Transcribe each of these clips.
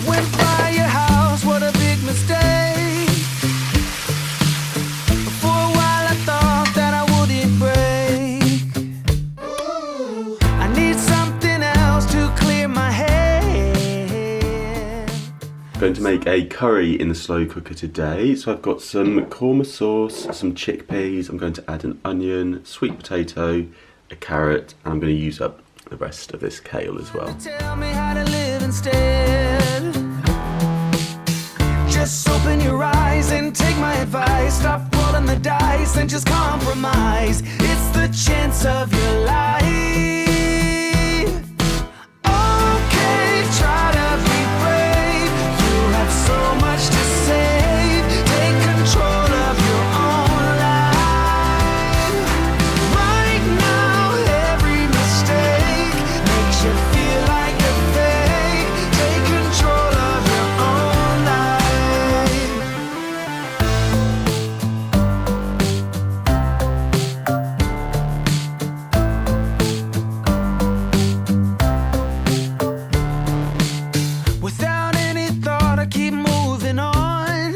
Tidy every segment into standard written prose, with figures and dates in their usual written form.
I went by your house, what a big mistake. For a while I thought that I wouldn't break. I need something else to clear my head. I'm going to make a curry in the slow cooker today. So I've got some korma sauce, some chickpeas, I'm going to add an onion, sweet potato, a carrot, and I'm going to use up the rest of this kale as well. Tell me how to live instead. Just open your eyes and take my advice. Stop rolling the dice and just compromise. It's the chance of your life. Okay, try to be brave. You have so much to save. Take control of your own life. Right now, every mistake makes you feel like you're fake. Take control of your own life. Without any thought, I keep moving on.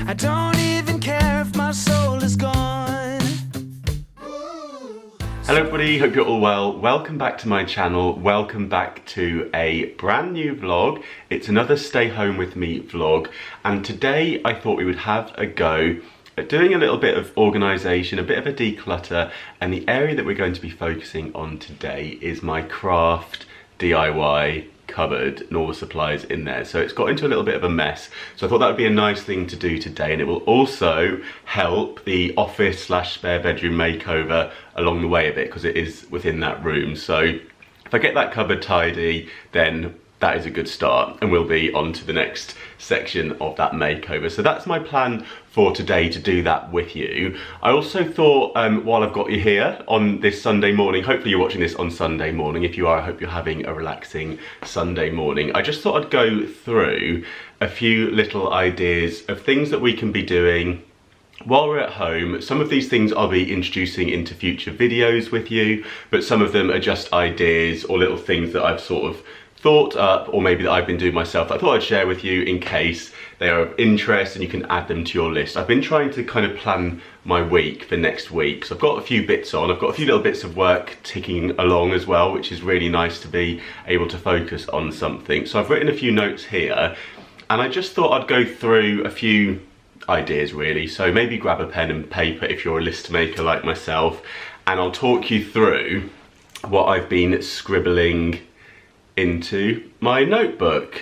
I don't even care if my soul is gone. Hello everybody, hope you're all well. Welcome back to my channel. Welcome back to a brand new vlog. It's another stay home with me vlog. And today I thought we would have a go at doing a little bit of organisation, a bit of a declutter. And the area that we're going to be focusing on today is my craft DIY cupboard and all the supplies in there. So it's got into a little bit of a mess. So I thought that would be a nice thing to do today, and it will also help the office slash spare bedroom makeover along the way a bit because it is within that room. So if I get that cupboard tidy, then that is a good start, and we'll be on to the next section of that makeover. So that's my plan for today, to do that with you. I also thought, while I've got you here on this Sunday morning, hopefully you're watching this on Sunday morning. If you are, I hope you're having a relaxing Sunday morning. I just thought I'd go through a few little ideas of things that we can be doing while we're at home. Some of these things I'll be introducing into future videos with you, but some of them are just ideas or little things that I've sort of thought up, or maybe that I've been doing myself. I thought I'd share with you in case they are of interest and you can add them to your list. I've been trying to kind of plan my week for next week. So I've got a few bits on. I've got a few little bits of work ticking along as well, which is really nice to be able to focus on something. So I've written a few notes here, and I just thought I'd go through a few ideas really. So maybe grab a pen and paper if you're a list maker like myself, and I'll talk you through what I've been scribbling into my notebook.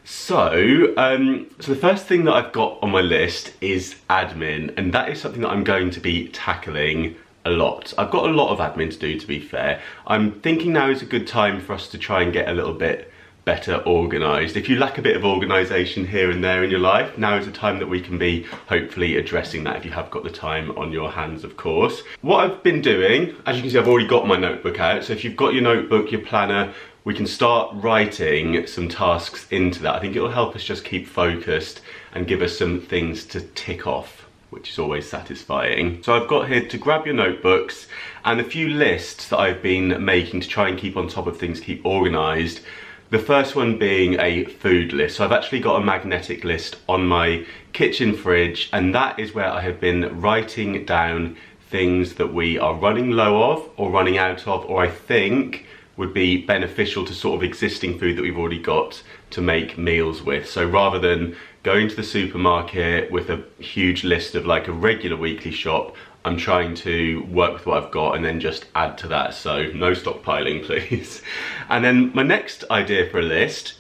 So the first thing that I've got on my list is admin, and that is something that I'm going to be tackling a lot. I've got a lot of admin to do, to be fair. I'm thinking now is a good time for us to try and get a little bit better organised. If you lack a bit of organisation here and there in your life, now is the time that we can be hopefully addressing that, if you have got the time on your hands, of course. What I've been doing, as you can see, I've already got my notebook out. So if you've got your notebook, your planner, we can start writing some tasks into that. I think it'll help us just keep focused and give us some things to tick off, which is always satisfying. So I've got here to grab your notebooks and a few lists that I've been making to try and keep on top of things, keep organised. The first one being a food list. So I've actually got a magnetic list on my kitchen fridge, and that is where I have been writing down things that we are running low of or running out of, or I think would be beneficial to sort of existing food that we've already got to make meals with. So rather than going to the supermarket with a huge list of like a regular weekly shop, I'm trying to work with what I've got and then just add to that. So no stockpiling, please. And then my next idea for a list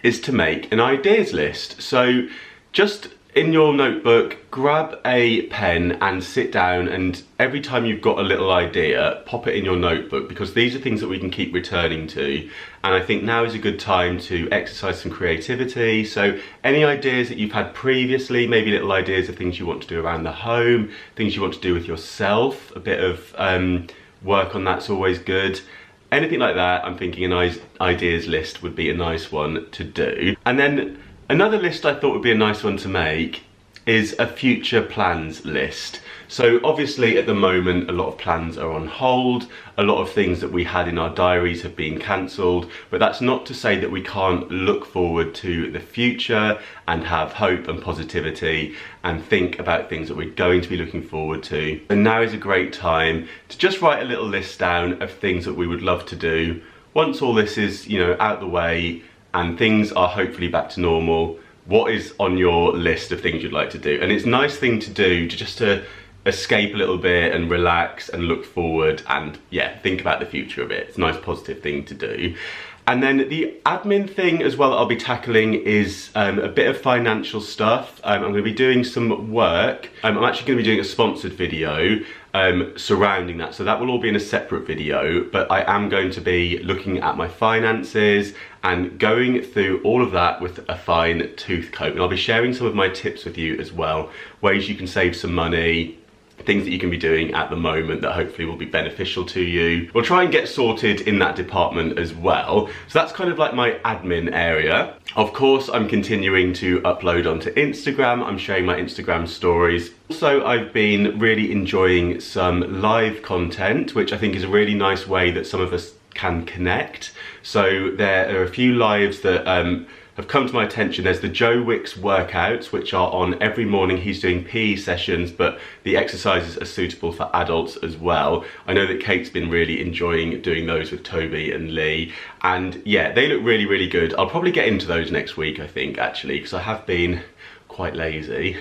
is to make an ideas list. So just in your notebook, grab a pen and sit down, and every time you've got a little idea, pop it in your notebook, because these are things that we can keep returning to. And I think now is a good time to exercise some creativity. So any ideas that you've had previously, maybe little ideas of things you want to do around the home, things you want to do with yourself, a bit of work on that's always good. Anything like that, I'm thinking an ideas list would be a nice one to do. And then another list I thought would be a nice one to make is a future plans list. So obviously at the moment a lot of plans are on hold, a lot of things that we had in our diaries have been cancelled, but that's not to say that we can't look forward to the future and have hope and positivity and think about things that we're going to be looking forward to. And now is a great time to just write a little list down of things that we would love to do once all this is, you know, out the way and things are hopefully back to normal. What is on your list of things you'd like to do? And it's a nice thing to do to escape a little bit and relax and look forward and yeah, think about the future a bit. It's a nice positive thing to do. And then the admin thing as well that I'll be tackling is a bit of financial stuff. I'm going to be doing some work. I'm actually going to be doing a sponsored video surrounding that. So that will all be in a separate video, but I am going to be looking at my finances and going through all of that with a fine tooth comb. And I'll be sharing some of my tips with you as well, ways you can save some money, things that you can be doing at the moment that hopefully will be beneficial to you. We'll try and get sorted in that department as well. So that's kind of like my admin area. Of course, I'm continuing to upload onto Instagram. I'm sharing my Instagram stories. Also, I've been really enjoying some live content, which I think is a really nice way that some of us can connect. So there are a few lives that have come to my attention. There's the Joe Wicks workouts, which are on every morning. He's doing PE sessions, but the exercises are suitable for adults as well. I know that Kate's been really enjoying doing those with Toby and Lee. And yeah, they look really, really good. I'll probably get into those next week, I think, actually, because I have been quite lazy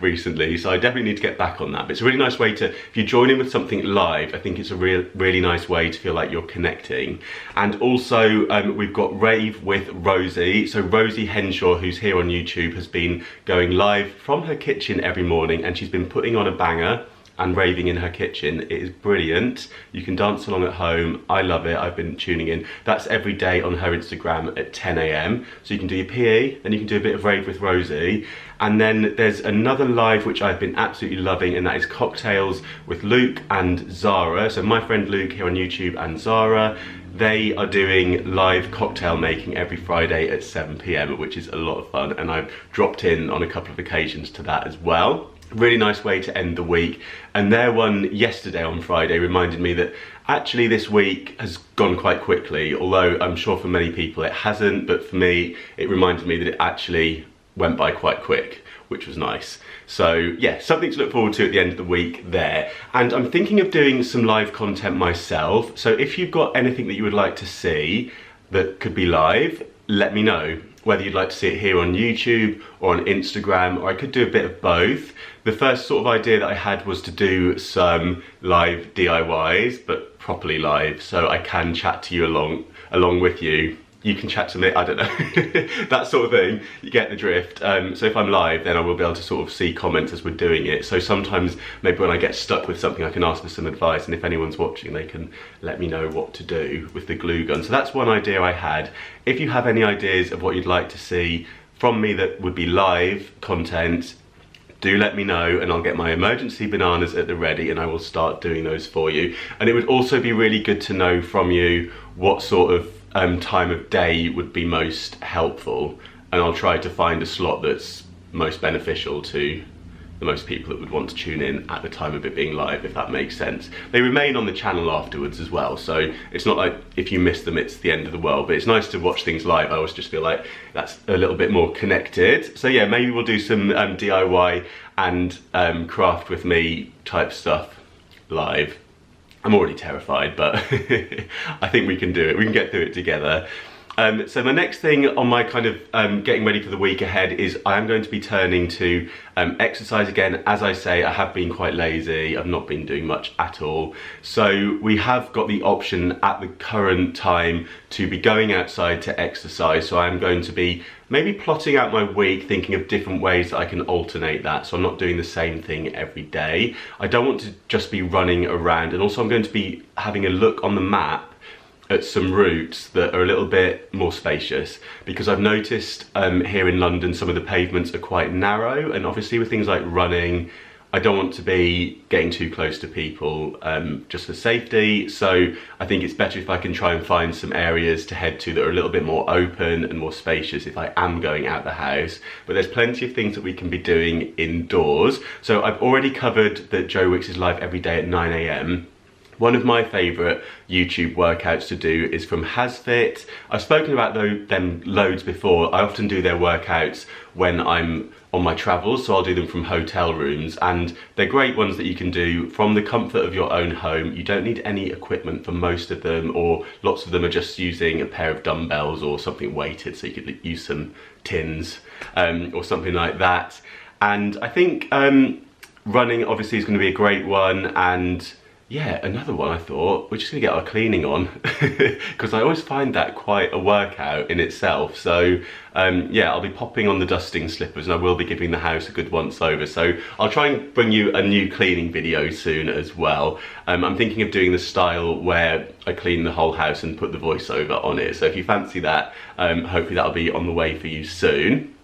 recently, so I definitely need to get back on that. But it's a really nice way to, if you join in with something live, I think it's a really nice way to feel like you're connecting. And also we've got Rave with Rosie. So Rosie Henshaw, who's here on YouTube, has been going live from her kitchen every morning, and she's been putting on a banger and raving in her kitchen. It is brilliant. You can dance along at home. I love it. I've been tuning in. That's every day on her Instagram at 10 AM. So you can do your PE, then you can do a bit of Rave with Rosie. And then there's another live which I've been absolutely loving, and that is Cocktails with Luke and Zara. So my friend Luke here on YouTube and Zara, they are doing live cocktail making every Friday at 7 PM, which is a lot of fun. And I've dropped in on a couple of occasions to that as well. Really nice way to end the week. And their one yesterday on Friday reminded me that actually this week has gone quite quickly, although I'm sure for many people it hasn't, but for me it reminded me that it actually went by quite quick, which was nice. So yeah, something to look forward to at the end of the week there. And I'm thinking of doing some live content myself, so if you've got anything that you would like to see that could be live, let me know. Whether you'd like to see it here on YouTube or on Instagram, or I could do a bit of both. The first sort of idea that I had was to do some live DIYs, but properly live, so I can chat to you along with you. You can chat to me, I don't know, that sort of thing, you get the drift. So if I'm live, then I will be able to sort of see comments as we're doing it. So sometimes, maybe when I get stuck with something, I can ask for some advice, and if anyone's watching, they can let me know what to do with the glue gun. So that's one idea I had. If you have any ideas of what you'd like to see from me that would be live content, do let me know, and I'll get my emergency bananas at the ready and I will start doing those for you. And it would also be really good to know from you what sort of time of day would be most helpful, and I'll try to find a slot that's most beneficial to the most people that would want to tune in at the time of it being live, if that makes sense. They remain on the channel afterwards as well, so it's not like if you miss them it's the end of the world, but it's nice to watch things live. I always just feel like that's a little bit more connected. So yeah, maybe we'll do some DIY and craft with me type stuff live. I'm already terrified, but I think we can do it. We can get through it together. So my next thing on my kind of getting ready for the week ahead is I am going to be turning to exercise again. As I say, I have been quite lazy. I've not been doing much at all. So we have got the option at the current time to be going outside to exercise. So I'm going to be maybe plotting out my week, thinking of different ways that I can alternate that. So I'm not doing the same thing every day. I don't want to just be running around. And also I'm going to be having a look on the map at some routes that are a little bit more spacious, because I've noticed here in London some of the pavements are quite narrow, and obviously with things like running I don't want to be getting too close to people just for safety. So I think it's better if I can try and find some areas to head to that are a little bit more open and more spacious if I am going out the house. But there's plenty of things that we can be doing indoors. So I've already covered that Joe Wicks is live every day at 9 AM. One of my favourite YouTube workouts to do is from HasFit. I've spoken about them loads before. I often do their workouts when I'm on my travels, so I'll do them from hotel rooms, and they're great ones that you can do from the comfort of your own home. You don't need any equipment for most of them, or lots of them are just using a pair of dumbbells or something weighted, so you could use some tins or something like that. And I think running obviously is going to be a great one, and yeah, another one I thought, we're just gonna get our cleaning on because I always find that quite a workout in itself. So yeah, I'll be popping on the dusting slippers and I will be giving the house a good once over. So I'll try and bring you a new cleaning video soon as well. I'm thinking of doing the style where I clean the whole house and put the voiceover on it. So if you fancy that, hopefully that'll be on the way for you soon.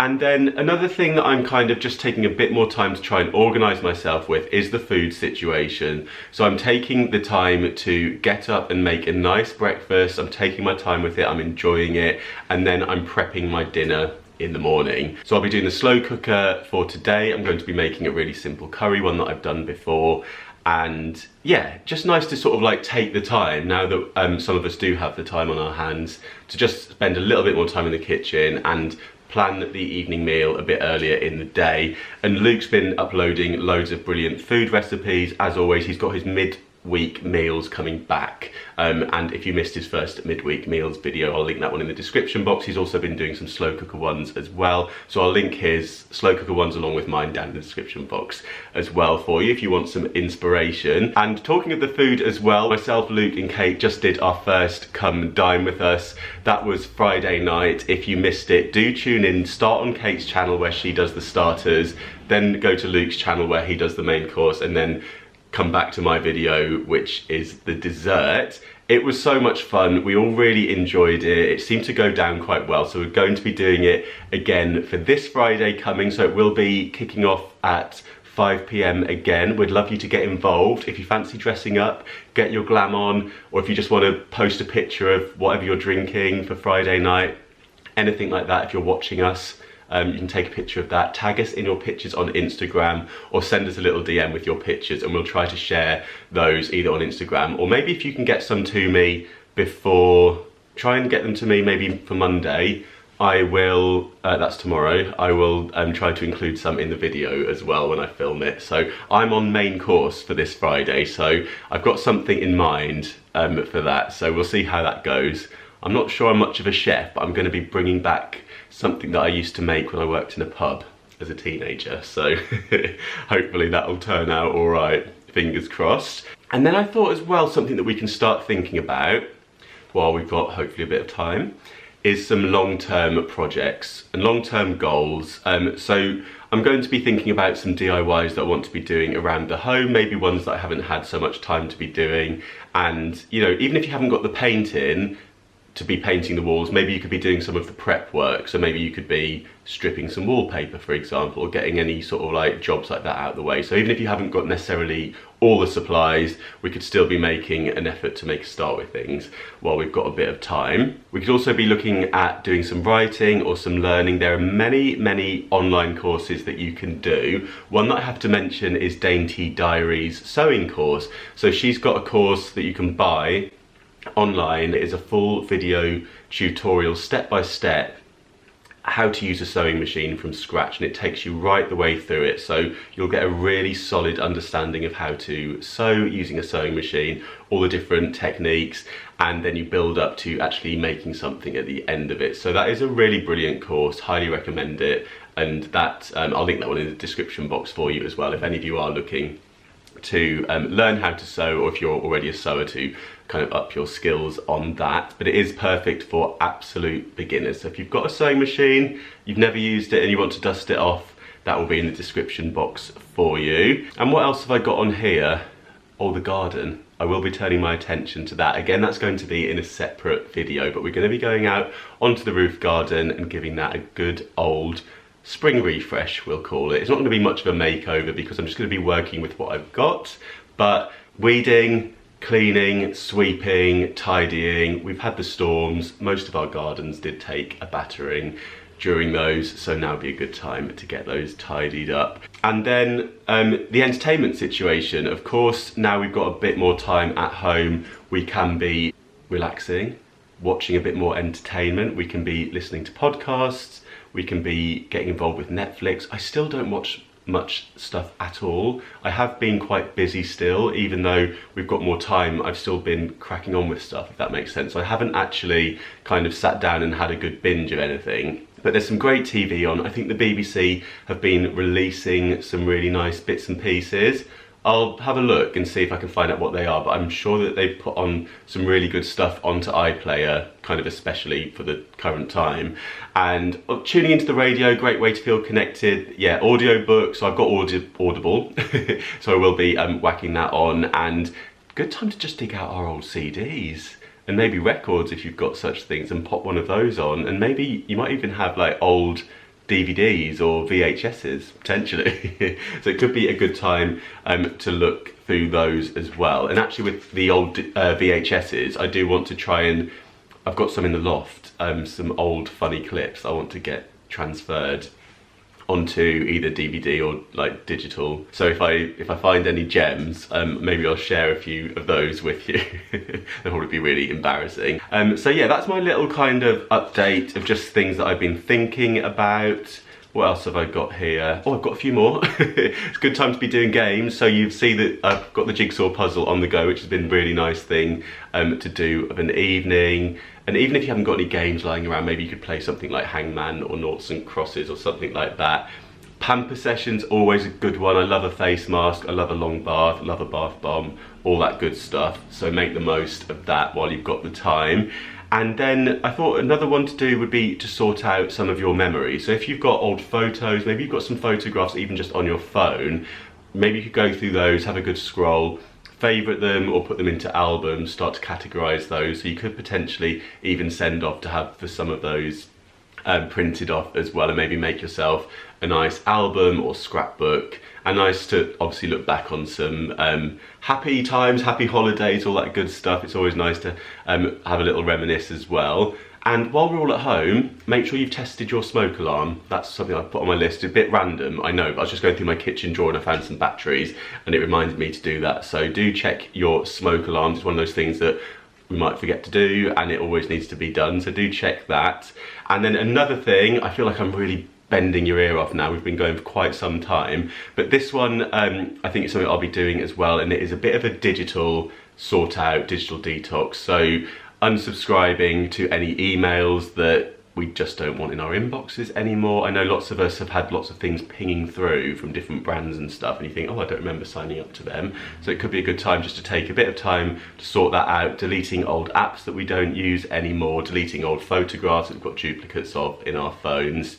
And then another thing that I'm kind of just taking a bit more time to try and organise myself with is the food situation. So I'm taking the time to get up and make a nice breakfast. I'm taking my time with it, I'm enjoying it, and then I'm prepping my dinner in the morning. So I'll be doing the slow cooker for today. I'm going to be making a really simple curry, one that I've done before. And yeah, just nice to sort of like take the time, now that some of us do have the time on our hands, to just spend a little bit more time in the kitchen and plan the evening meal a bit earlier in the day. And Luke's been uploading loads of brilliant food recipes. As always, he's got his midweek meals coming back, and if you missed his first midweek meals video, I'll link that one in the description box. He's also been doing some slow cooker ones as well, so I'll link his slow cooker ones along with mine down in the description box as well for you if you want some inspiration. And talking of the food as well, myself, Luke and Kate just did our first Come Dine With Us. That was Friday night. If you missed it, do tune in. Start on Kate's channel where she does the starters, then go to Luke's channel where he does the main course, and then come back to my video, which is the dessert. It was so much fun. We all really enjoyed it. It seemed to go down quite well. So we're going to be doing it again for this Friday coming. So it will be kicking off at 5 PM again. We'd love you to get involved. If you fancy dressing up, get your glam on, or if you just want to post a picture of whatever you're drinking for Friday night, anything like that, if you're watching us, you can take a picture of that, tag us in your pictures on Instagram, or send us a little DM with your pictures, and we'll try to share those either on Instagram, or maybe if you can get some to me before, try and get them to me maybe for Monday. I will, that's tomorrow, I will try to include some in the video as well when I film it. So I'm on main course for this Friday, so I've got something in mind for that, so we'll see how that goes. I'm not sure I'm much of a chef, but I'm going to be bringing back something that I used to make when I worked in a pub as a teenager, so hopefully that'll turn out all right, fingers crossed. And then I thought as well, something that we can start thinking about while we've got hopefully a bit of time is some long-term projects and long-term goals. So I'm going to be thinking about some DIYs that I want to be doing around the home, maybe ones that I haven't had so much time to be doing. And you know, even if you haven't got the paint in to be painting the walls, maybe you could be doing some of the prep work. So maybe you could be stripping some wallpaper, for example, or getting any sort of like jobs like that out of the way. So even if you haven't got necessarily all the supplies, we could still be making an effort to make a start with things while we've got a bit of time. We could also be looking at doing some writing or some learning. There are many online courses that you can do. One that I have to mention is Dainty Diaries sewing course. So she's got a course that you can buy online. It is a full video tutorial, step by step, how to use a sewing machine from scratch, and it takes you right the way through it, so you'll get a really solid understanding of how to sew using a sewing machine, all the different techniques, and then you build up to actually making something at the end of it. So that is a really brilliant course, highly recommend it, and that I'll link that one in the description box for you as well if any of you are looking to learn how to sew, or if you're already a sewer, to kind of up your skills on that. But it is perfect for absolute beginners. So if you've got a sewing machine, you've never used it and you want to dust it off, that will be in the description box for you. And what else have I got on here? Oh, the garden. I will be turning my attention to that. Again, that's going to be in a separate video, but we're going to be going out onto the roof garden and giving that a good old spring refresh, we'll call it. It's not going to be much of a makeover because I'm just going to be working with what I've got, but weeding, cleaning, sweeping, tidying. We've had the storms. Most of our gardens did take a battering during those, so now would be a good time to get those tidied up. And then the entertainment situation. Of course, now we've got a bit more time at home, we can be relaxing, watching a bit more entertainment. We can be listening to podcasts, we can be getting involved with Netflix. I still don't watch much stuff at all. I have been quite busy still, even though we've got more time. I've still been cracking on with stuff, if that makes sense. I haven't actually kind of sat down and had a good binge of anything, but there's some great TV on. I think the BBC have been releasing some really nice bits and pieces. I'll have a look and see if I can find out what they are, but I'm sure that they've put on some really good stuff onto iPlayer, kind of especially for the current time. And tuning into the radio, great way to feel connected. Yeah, audiobooks, so I've got Audible, so I will be whacking that on, and good time to just dig out our old CDs. And maybe records if you've got such things, and pop one of those on, and maybe you might even have like old DVDs or VHSs potentially. So it could be a good time to look through those as well. And actually with the old VHSs, I do want to try and, I've got some in the loft, some old funny clips I want to get transferred onto either DVD or like digital. So if I find any gems, maybe I'll share a few of those with you. They'll probably be really embarrassing. So yeah, that's my little kind of update of just things that I've been thinking about. What else have I got here? Oh, I've got a few more. It's a good time to be doing games. So you see that I've got the jigsaw puzzle on the go, which has been a really nice thing to do of an evening. And even if you haven't got any games lying around, maybe you could play something like Hangman or Noughts and Crosses or something like that. Pamper session's always a good one. I love a face mask, I love a long bath, I love a bath bomb, all that good stuff. So make the most of that while you've got the time. And then I thought another one to do would be to sort out some of your memories. So if you've got old photos, maybe you've got some photographs even just on your phone, maybe you could go through those, have a good scroll, favourite them or put them into albums, start to categorise those. So you could potentially even send off to have for some of those printed off as well, and maybe make yourself a nice album or scrapbook, and nice to obviously look back on some happy times, happy holidays, all that good stuff. It's always nice to have a little reminisce as well. And while we're all at home, make sure you've tested your smoke alarm. That's something I've put on my list. A bit random, I know, but I was just going through my kitchen drawer and I found some batteries and it reminded me to do that. So do check your smoke alarms. It's one of those things that we might forget to do and it always needs to be done. So do check that. And then another thing, I feel like I'm really bending your ear off now. We've been going for quite some time, but this one I think it's something I'll be doing as well, and it is a bit of a digital sort out, digital detox. So unsubscribing to any emails that we just don't want in our inboxes anymore. I know lots of us have had lots of things pinging through from different brands and stuff, and you think, oh, I don't remember signing up to them. So it could be a good time just to take a bit of time to sort that out, deleting old apps that we don't use anymore, deleting old photographs that we've got duplicates of in our phones,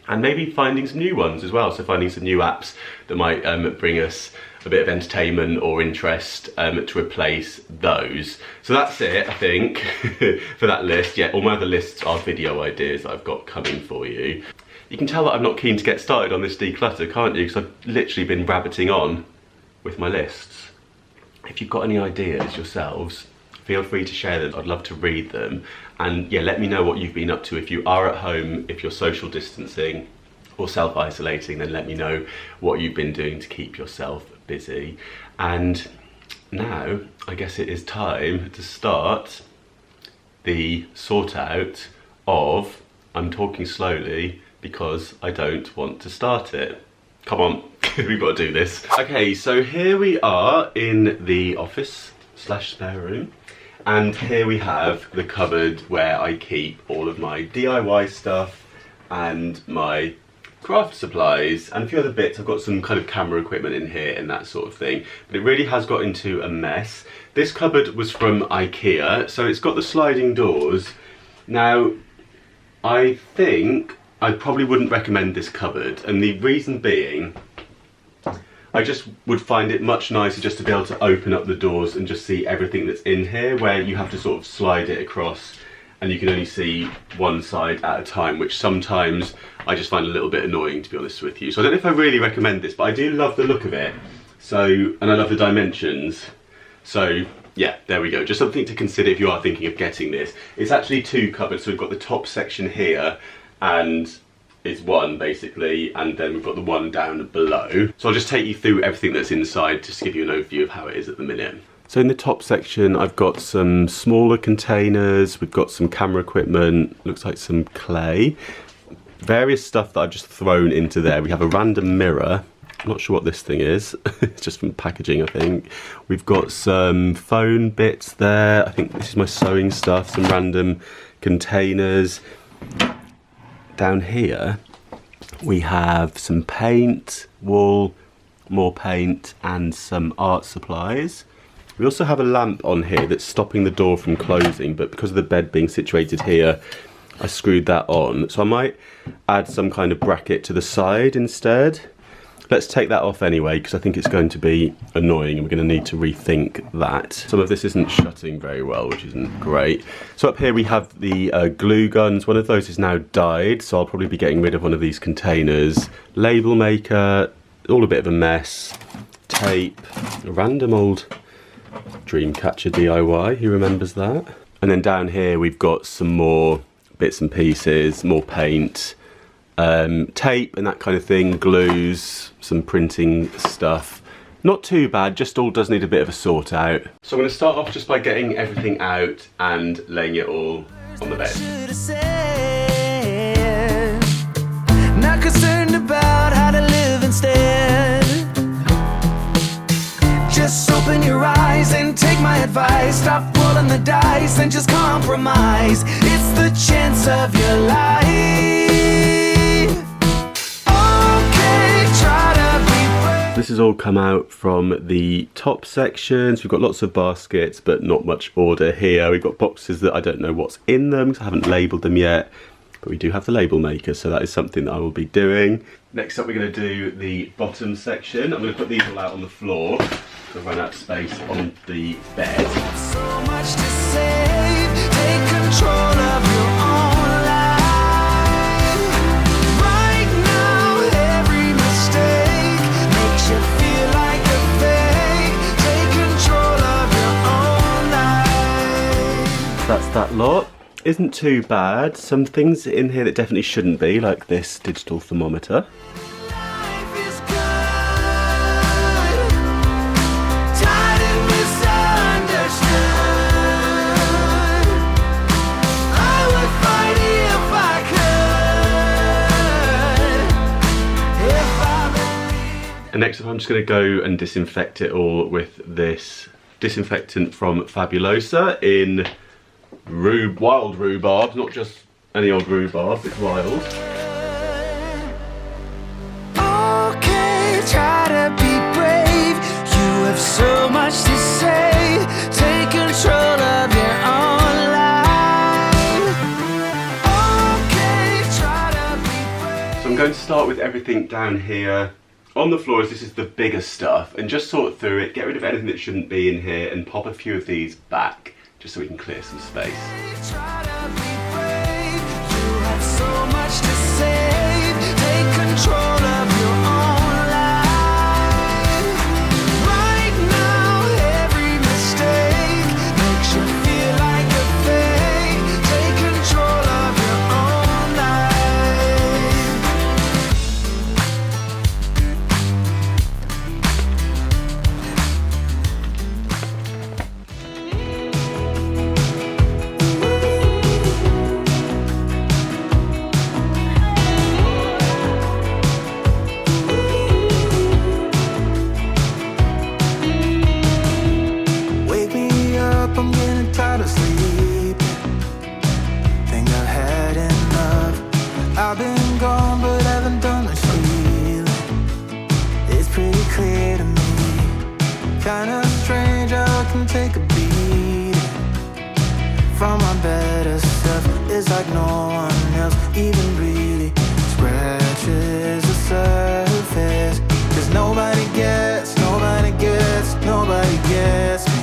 and maybe finding some new ones as well. So finding some new apps that might bring us a bit of entertainment or interest to replace those. So that's it, I think, for that list. Yeah, all my other lists are video ideas that I've got coming for you. You can tell that I'm not keen to get started on this declutter, can't you? Because I've literally been rabbiting on with my lists. If you've got any ideas yourselves, feel free to share them. I'd love to read them. And yeah, let me know what you've been up to. If you are at home, if you're social distancing or self-isolating, then let me know what you've been doing to keep yourself busy. And now I guess it is time to start the sort out of, I'm talking slowly because I don't want to start it. Come on, we've got to do this. Okay, so here we are in the office slash spare room. And here we have the cupboard where I keep all of my DIY stuff and my craft supplies and a few other bits. I've got some kind of camera equipment in here and that sort of thing, but it really has got into a mess. This cupboard was from IKEA, so it's got the sliding doors. Now, I think I probably wouldn't recommend this cupboard, and the reason being, I just would find it much nicer just to be able to open up the doors and just see everything that's in here, where you have to sort of slide it across and you can only see one side at a time, which sometimes I just find a little bit annoying, to be honest with you. So I don't know if I really recommend this, but I do love the look of it. So, and I love the dimensions. So yeah, there we go. Just something to consider if you are thinking of getting this. It's actually 2 cupboards, so we've got the top section here, and it's one basically, and then we've got the one down below. So I'll just take you through everything that's inside, just to give you an overview of how it is at the minute. So in the top section, I've got some smaller containers, we've got some camera equipment, looks like some clay, various stuff that I've just thrown into there. We have a random mirror. I'm not sure what this thing is. It's just from packaging, I think. We've got some phone bits there. I think this is my sewing stuff, some random containers. Down here, we have some paint, wool, more paint, and some art supplies. We also have a lamp on here that's stopping the door from closing, but because of the bed being situated here, I screwed that on. So I might add some kind of bracket to the side instead. Let's take that off anyway, because I think it's going to be annoying and we're going to need to rethink that. Some of this isn't shutting very well, which isn't great. So up here we have the glue guns. One of those is now dyed, so I'll probably be getting rid of one of these containers. Label maker, all a bit of a mess. Tape, a random old Dreamcatcher DIY, who remembers that? And then down here we've got some more bits and pieces, more paint, tape and that kind of thing, glues, some printing stuff. Not too bad, just all does need a bit of a sort out. So I'm going to start off just by getting everything out and laying it all on the bed. Not concerned about how to live instead. Just open your eyes and take my advice. Stop rolling the dice and just compromise. It's the chance of your life. This has all come out from the top sections. We've got lots of baskets, but not much order here. We've got boxes that I don't know what's in them because I haven't labelled them yet. But we do have the label maker, so that is something that I will be doing. Next up, we're going to do the bottom section. I'm going to put these all out on the floor because I've run out of space on the bed. So much to save, take control of your own life. Right now, every mistake makes you feel like a fake. Take control of your own life. That's that lot. Isn't too bad. Some things in here that definitely shouldn't be, like this digital thermometer. Life is good, tired and misunderstood. I would fight if I could. If I believed. And next up, I'm just going to go and disinfect it all with this disinfectant from Fabulosa in wild rhubarb, not just any old rhubarb, it's wild. Okay, try to be brave. You have so much to say. Take control of your own life. Okay, try to be brave. So I'm going to start with everything down here on the floors. This is the bigger stuff, and just sort through it, get rid of anything that shouldn't be in here, and pop a few of these back, just so we can clear some space. Try to be brave. You have so much to save. Take control of your own life. Right now, every mistake makes you feel like a fake. Take control of your own life. Wake me up, I'm getting tired of sleeping. Think I've had enough. I've been gone, but haven't done much healing. It's pretty clear to me. Kinda strange how I can take a beating from my better self. It's like no one else even really scratches the surface. 'Cause nobody gets, nobody gets, nobody gets me.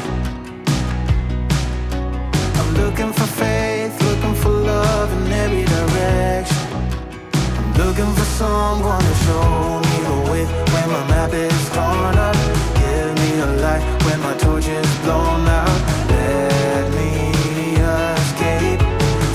I'm looking for faith, looking someone to show me the way when my map is torn up. Give me a light when my torch is blown out. Let me escape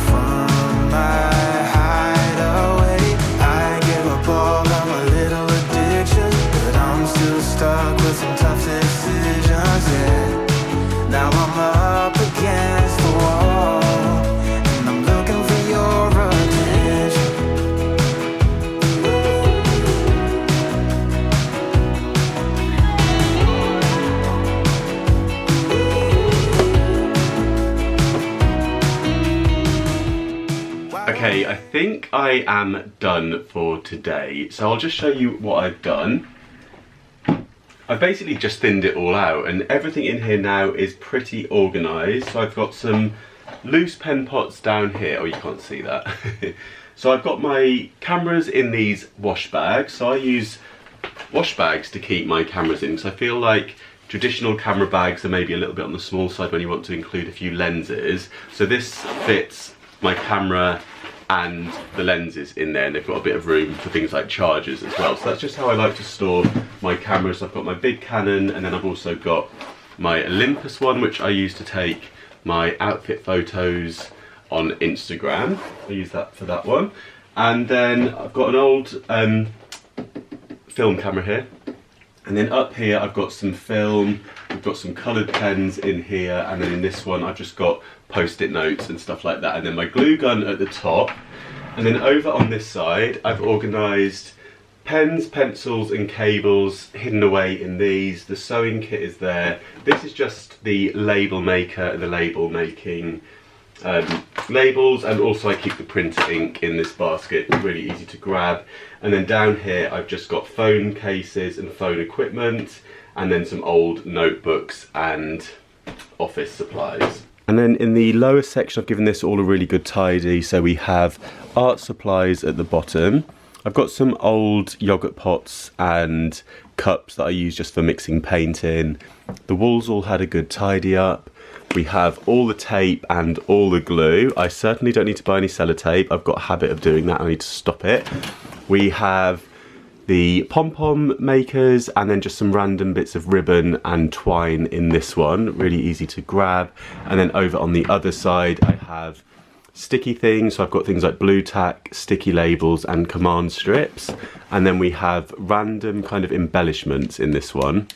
from my hideaway. I give up all of my little addictions, but I'm still stuck with some tough decisions, yeah. Now I'm up against the wall, and I'm looking for your attention. Okay, I think I am done for today, so I'll just show you what I've done. I've basically just thinned it all out, and everything in here now is pretty organised. So I've got some loose pen pots down here. Oh, you can't see that. So I've got my cameras in these wash bags. So I use wash bags to keep my cameras in, because I feel like traditional camera bags are maybe a little bit on the small side when you want to include a few lenses. So this fits my camera and the lenses in there, and they've got a bit of room for things like chargers as well. So that's just how I like to store my cameras. I've got my big Canon, and then I've also got my Olympus one, which I use to take my outfit photos on Instagram. I use that for that one. And then I've got an old film camera here. And then up here I've got some film, I've got some coloured pens in here, and then in this one I've just got post-it notes and stuff like that, and then my glue gun at the top. And then over on this side I've organised pens, pencils and cables hidden away in these. The sewing kit is there. This is just the label maker and the label making labels, and also I keep the printer ink in this basket, really easy to grab. And then down here I've just got phone cases and phone equipment, and then some old notebooks and office supplies. And then in the lower section I've given this all a really good tidy. So we have art supplies at the bottom. I've got some old yogurt pots and cups that I use just for mixing paint in. The walls all had a good tidy up. We have all the tape and all the glue. I certainly don't need to buy any sellotape. I've got a habit of doing that. I need to stop it. We have the pom-pom makers, and then just some random bits of ribbon and twine in this one. Really easy to grab. And then over on the other side, I have sticky things. So I've got things like blue tack, sticky labels and command strips. And then we have random kind of embellishments in this one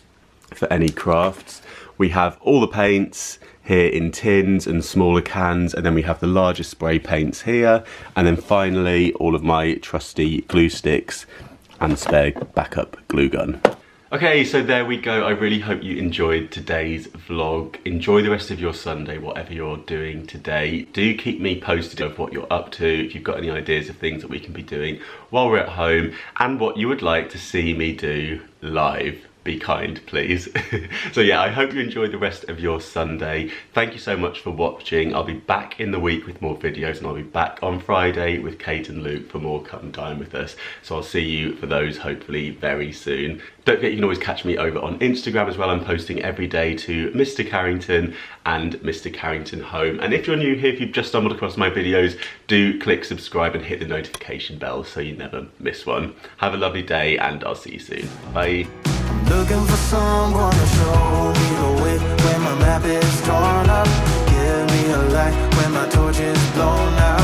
for any crafts. We have all the paints here in tins and smaller cans, and then we have the larger spray paints here, and then finally all of my trusty glue sticks and spare backup glue gun. Okay, so there we go. I really hope you enjoyed today's vlog. Enjoy the rest of your Sunday, whatever you're doing today. Do keep me posted of what you're up to, if you've got any ideas of things that we can be doing while we're at home, and what you would like to see me do live. Be kind, please. So yeah, I hope you enjoy the rest of your Sunday. Thank you so much for watching. I'll be back in the week with more videos, and I'll be back on Friday with Kate and Luke for more Come Dine With Us. So I'll see you for those hopefully very soon. Don't forget you can always catch me over on Instagram as well. I'm posting every day to Mr. Carrington and Mr. Carrington Home. And if you're new here, if you've just stumbled across my videos, do click subscribe and hit the notification bell so you never miss one. Have a lovely day, and I'll see you soon. Bye. Looking for someone to show me the way when my map is torn up. Give me a light when my torch is blown out.